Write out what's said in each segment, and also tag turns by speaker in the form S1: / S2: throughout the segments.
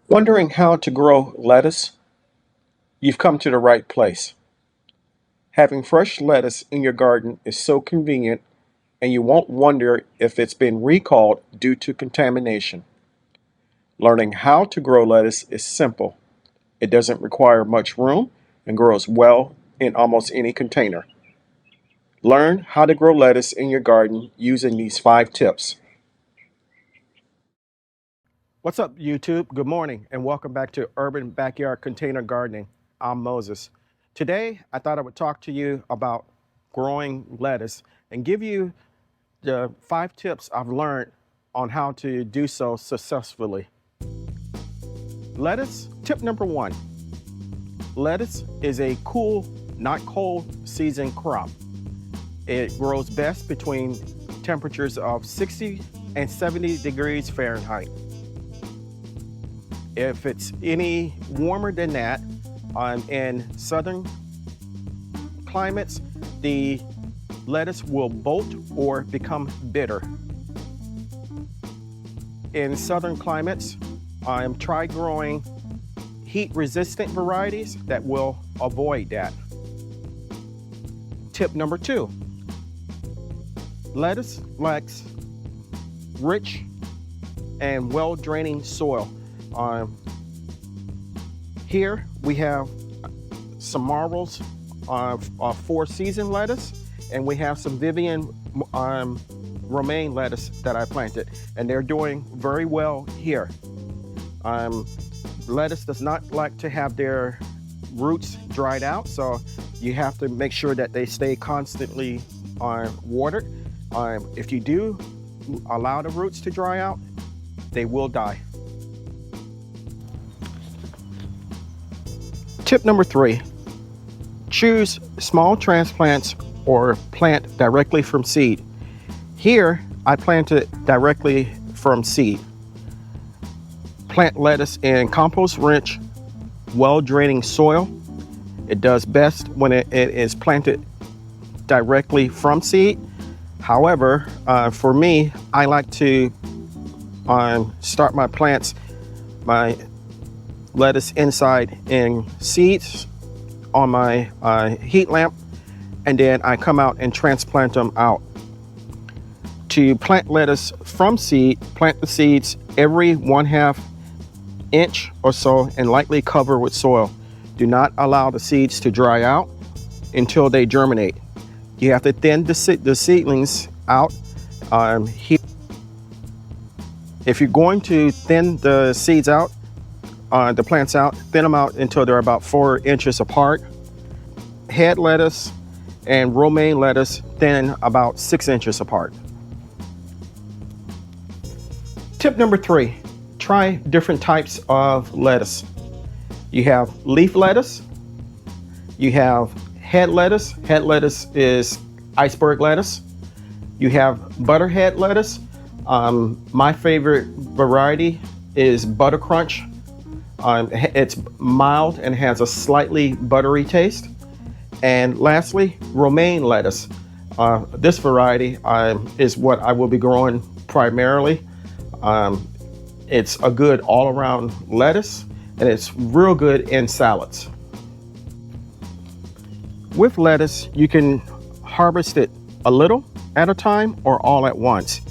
S1: Wondering how to grow lettuce? You've come to the right place. Having fresh lettuce in your garden is so convenient, and you won't wonder if it's been recalled due to contamination. Learning how to grow lettuce is simple. It doesn't require much room and grows well in almost any container. Learn how to grow lettuce in your garden using these 5 tips. What's up, YouTube? Good morning and welcome back to Urban Backyard Container Gardening. I'm Moses. Today, I thought I would talk to you about growing lettuce and give you the 5 tips I've learned on how to do so successfully. Lettuce, tip number 1. Lettuce is a cool, not cold season crop. It grows best between temperatures of 60 and 70 degrees Fahrenheit. If it's any warmer than that, in southern climates, the lettuce will bolt or become bitter. In southern climates, try growing heat-resistant varieties that will avoid that. Tip number 2. Lettuce likes rich and well-draining soil. Here we have some marvels of 4-season lettuce, and we have some Vivian romaine lettuce that I planted, and they're doing very well here. Lettuce does not like to have their roots dried out, so you have to make sure that they stay constantly watered. If you do allow the roots to dry out, they will die. Tip number 3, choose small transplants or plant directly from seed. Here, I planted directly from seed. Plant lettuce in compost-rich, well-draining soil. It does best when it is planted directly from seed. However, for me, I like to start my plants, my lettuce inside in seeds on my heat lamp, and then I come out and transplant them out. To plant lettuce from seed, plant the seeds every 1/2 inch or so and lightly cover with soil. Do not allow the seeds to dry out until they germinate. You have to thin the seedlings out. If you're going to thin the seeds out, the plants out, thin them out until they're about 4 inches apart. Head lettuce and romaine lettuce thin about 6 inches apart. Tip number 3, try different types of lettuce. You have leaf lettuce, you have head lettuce. Head lettuce is iceberg lettuce. You have butterhead lettuce. My favorite variety is Butter Crunch. It's mild and has a slightly buttery taste. And lastly, romaine lettuce. This variety is what I will be growing primarily. It's a good all-around lettuce, and it's real good in salads. With lettuce, you can harvest it a little at a time or all at once.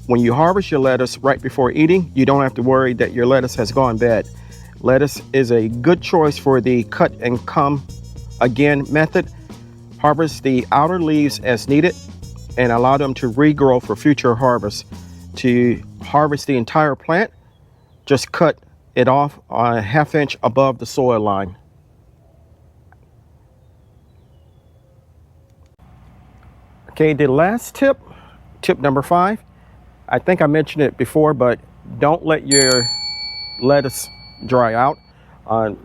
S1: When you harvest your lettuce right before eating, you don't have to worry that your lettuce has gone bad. Lettuce is a good choice for the cut and come again method. Harvest the outer leaves as needed and allow them to regrow for future harvest. To harvest the entire plant, just cut it off a 1/2 inch above the soil line. Okay, the last tip, tip number 5, I think I mentioned it before, but don't let your lettuce dry out.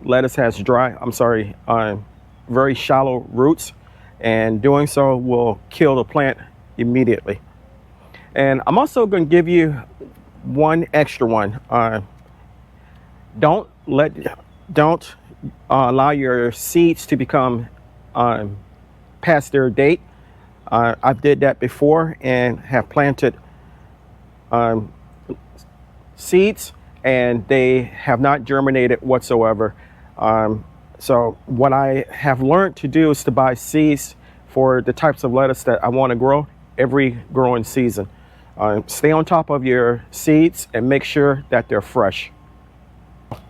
S1: Lettuce has very shallow roots, and doing so will kill the plant immediately. And I'm also going to give you one extra one. Don't allow your seeds to become past their date. I've did that before and have planted seeds and they have not germinated whatsoever. So what I have learned to do is to buy seeds for the types of lettuce that I want to grow every growing season. Stay on top of your seeds and make sure that they're fresh.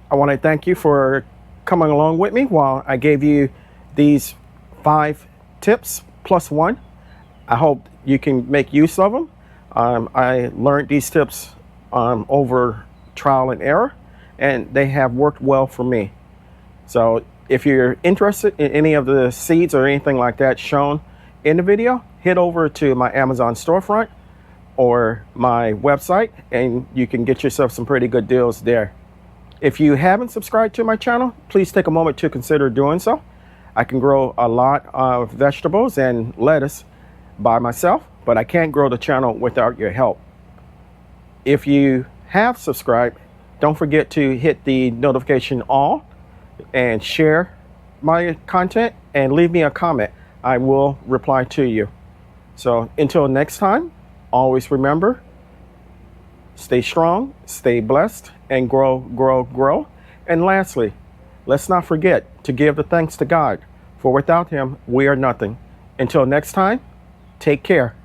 S1: I want to thank you for coming along with me while I gave you these 5 tips plus 1. I hope you can make use of them. I learned these tips over trial and error, and they have worked well for me. So if you're interested in any of the seeds or anything like that shown in the video, head over to my Amazon storefront or my website and you can get yourself some pretty good deals there. If you haven't subscribed to my channel, please take a moment to consider doing so. I can grow a lot of vegetables and lettuce by myself, but I can't grow the channel without your help. If you have subscribed, don't forget to hit the notification all and share my content and leave me a comment. I will reply to you. So until next time, always remember, stay strong, stay blessed, and grow, grow, grow. And lastly, let's not forget to give the thanks to God, for without him, we are nothing. Until next time, take care.